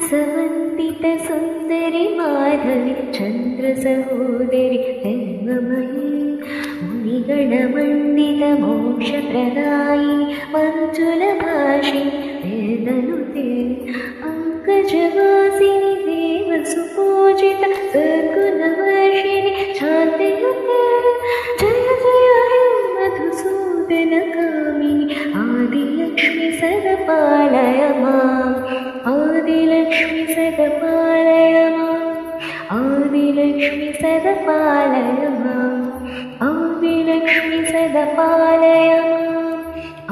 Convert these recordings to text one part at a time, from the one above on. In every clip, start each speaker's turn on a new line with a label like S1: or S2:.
S1: समन्वित सुन्दरि माधवी चन्द्र सहोदरि धर्ममयी मुनिगणमण्डित मोक्षप्रदायिनि मञ्जुलभाषिणि वेदनुते पङ्कजवासिनि देवसुपूजित सद्गुणवर्षिणि शान्तियुते जय जय हे मधुसूदनकामिनि आदिलक्ष्मि सदपालय माम् आदिलक्ष्मि सदपालय माम् आदिलक्ष्मि सदपालय माम् आदिलक्ष्मि सदपालय माम्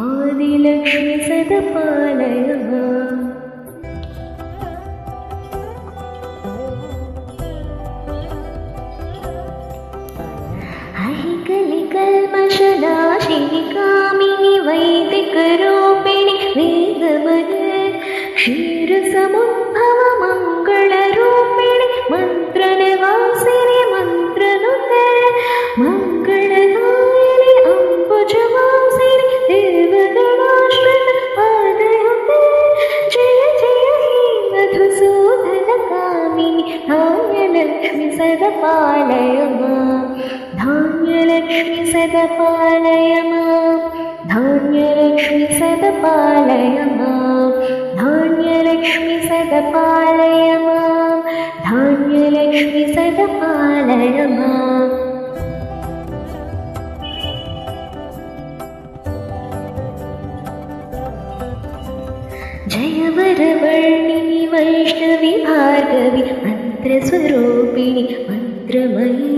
S1: आदिलक्ष्मि सदपालय माम् कलिकल्मषनाशिनि कामिनि वैदिकरूपिणि वेदमये क्षीरसमुद्भव मङ्गलरूपिणि मन्त्रनिवासिनि मन्त्रनुते मङ्गलदायिनि अम्बुजवासिनि देवगणाश्रित पादयुते जय जय हे मधुसूदनकामिनि धान्यलक्ष्मि सदपालय माम् धान्यलक्ष्मि सदपालय माम् धान्यलक्ष्मि सदपालय माम् धान्यलक्ष्मि सदपालय माम् धान्यलक्ष्मि सदपालय माम् जय वरवर्णिनि वैष्णवि भार्गवि मन्त्रस्वरूपिणि मन्त्रमयी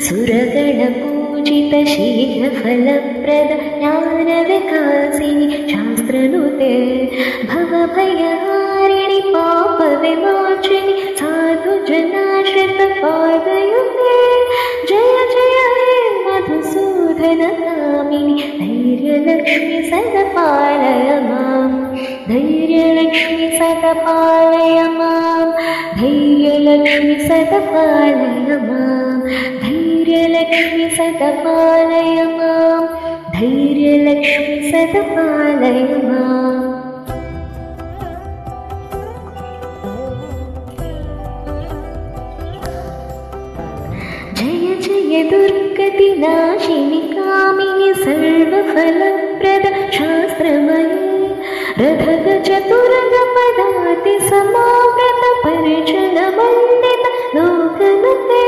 S1: सुरगणपूजित शीघ्रफलप्रद ज्ञानविकासिनि शास्त्रनुते भवभयहारिणि पापविमोचिनि साधुजनाश्रित पादयुते जय जय हे मधुसूदनकामिनि धैर्यलक्ष्मि सदपालय माम् धैर्यलक्ष्मि सदपालय माम् धैर्यलक्ष्मि सदपालय माम् धैर्यलक्ष्मि सदपालय माम् धैर्यलक्ष्मि सदपालय माम् जय जय दुर्गतिनाशिनि कामिनि सर्वफलप्रद शास्त्रमयी रथगजतुरगपदाति समावृत परिजनमण्डित लोकनुते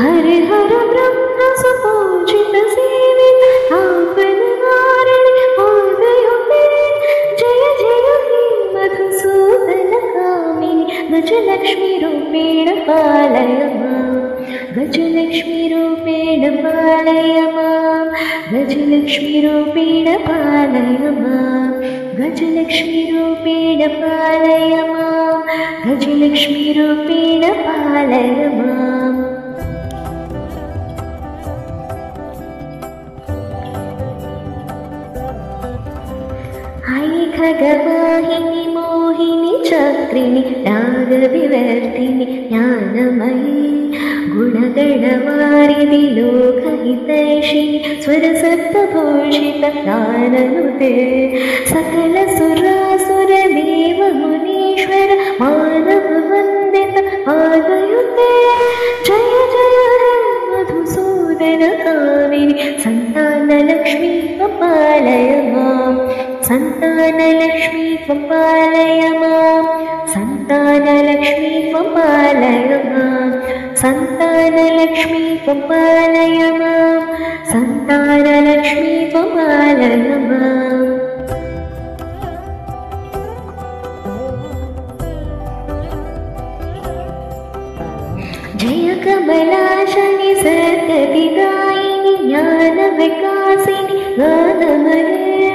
S1: हरिहर ब्रह्म सुपूजित सेवित तापनहारिणि पादयुते जय जय हे मधुसूदनकामिनि गजलक्ष्मीरूपेण पालय माम् गजलक्ष्मीरूपेण पालय माम् गजलक्ष्मीरूपेण पालय माम् गजलक्ष्मीरूपेण पालय माम् गजलक्ष्मीरूपेण पालय माम् खगवाहिनि मोहिनि चक्रिणि रागविवर्तिनि ज्ञानमयी गुणगणवारिधि लोकहितैषिणि स्वरसप्तभूषित ज्ञाननुते सकलसुरासुरदेव मुनीश्वर मानववन्दित पादयुते जय जय हे मधुसूदनकामिनि सन्तानलक्ष्मी पालय माम् सन्तानलक्ष्मी पालय माम् सन्तानलक्ष्मी पालय माम् सन्तानलक्ष्मी पालय माम् सन्तानलक्ष्मी पालय माम् जय कमलाशनि सद्गतिदायिनि ज्ञानविकासिनि गानमये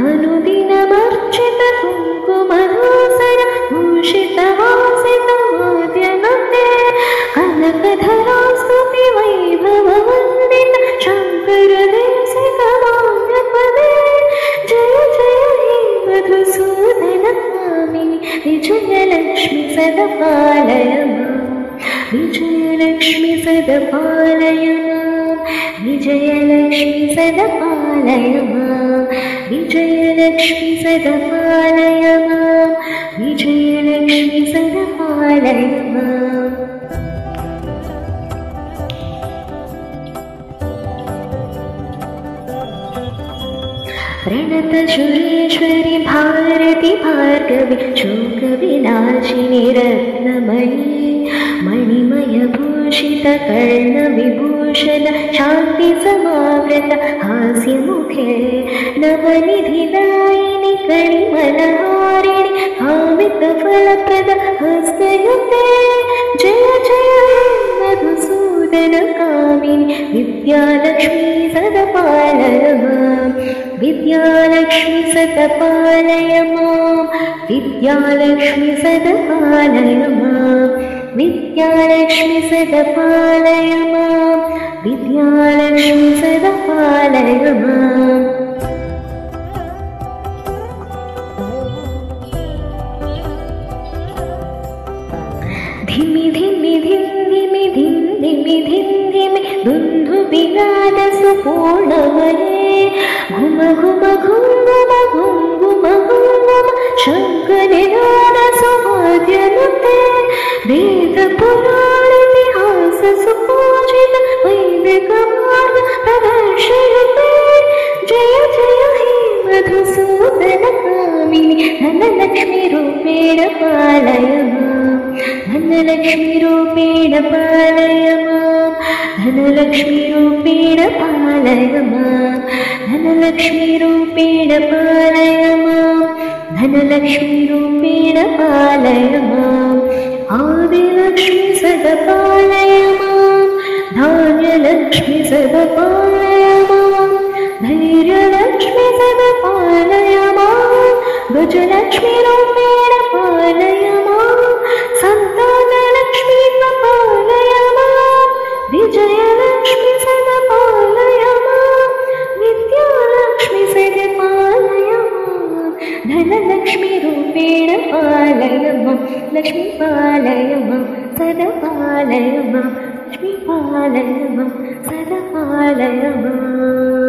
S1: अनुदिनमर्चित कुङ्कुमधूसर भूषितवासित वाद्यनुते कनकधरास्तुति वैभववन्दित शङ्करदेशिक मान्यपदे जय जय हे मधुसूदनकामिनि विजयलक्ष्मि सदपालय माम् विजयलक्ष्मि सदपालय माम् विजयलक्ष्मि सदपालय माम् विजयलक्ष्मी सदपालय माम् विजयलक्ष्मी सदा पालय माम् प्रणतशुरेश्वरि भारति भार्गवि शोकविनाशिनि रत्नमयी मणिमयभूषितकर्णविभूषण शान्तिसमावृत हास्यमुखे नवनिधिदायिनि करिमलहारिणि कामितफलप्रद हस्तयुते जय जय मधुसूदनकामिनि विद्यालक्ष्मी सदा पालय माम् विद्यालक्ष्मी सदा पालय माम् विद्यालक्ष्मी सदा पालय माम् विद्यालक्ष्मी सदा पालय माम् विद्यालक्ष्मी सदा पालय माम् धिमि धिमि धिं धिमि धिं धिमि धिं धिमि दुन्दुभिनादसुपूर्णमये घुम घुम घुम घुम घुम घुम घुम शङ्खनिनादसुवाद्यनुते वेदपुराणेतिहाससुपूजित वैदिकमार्ग प्रदर्शयते जय जय हे मधुसूदनकामिनि धनलक्ष्मीरूपेण पालय माम् धनलक्ष्मीरूपेण पालय माम् धनलक्ष्मीरूपेण पालय माम् धनलक्ष्मीरूपेण पालय माम् धनलक्ष्मीरूपेण पालय माम् आदिलक्ष्मी सदा पालय माम् धान्यलक्ष्मी सदा पालय माम् धैर्यलक्ष्मी सदा पालय माम् गजलक्ष्मीरूपेण पालय माम् सन्तानलक्ष्मी पालय माम् विजयलक्ष्मी सदा पालय माम् विद्यालक्ष्मी सदा पालय माम् धनलक्ष्मीरूपेण पालय माम् लक्ष्मी पालय माम् सदा पालय माम् लक्ष्मी पालय माम् सदा पालय माम्।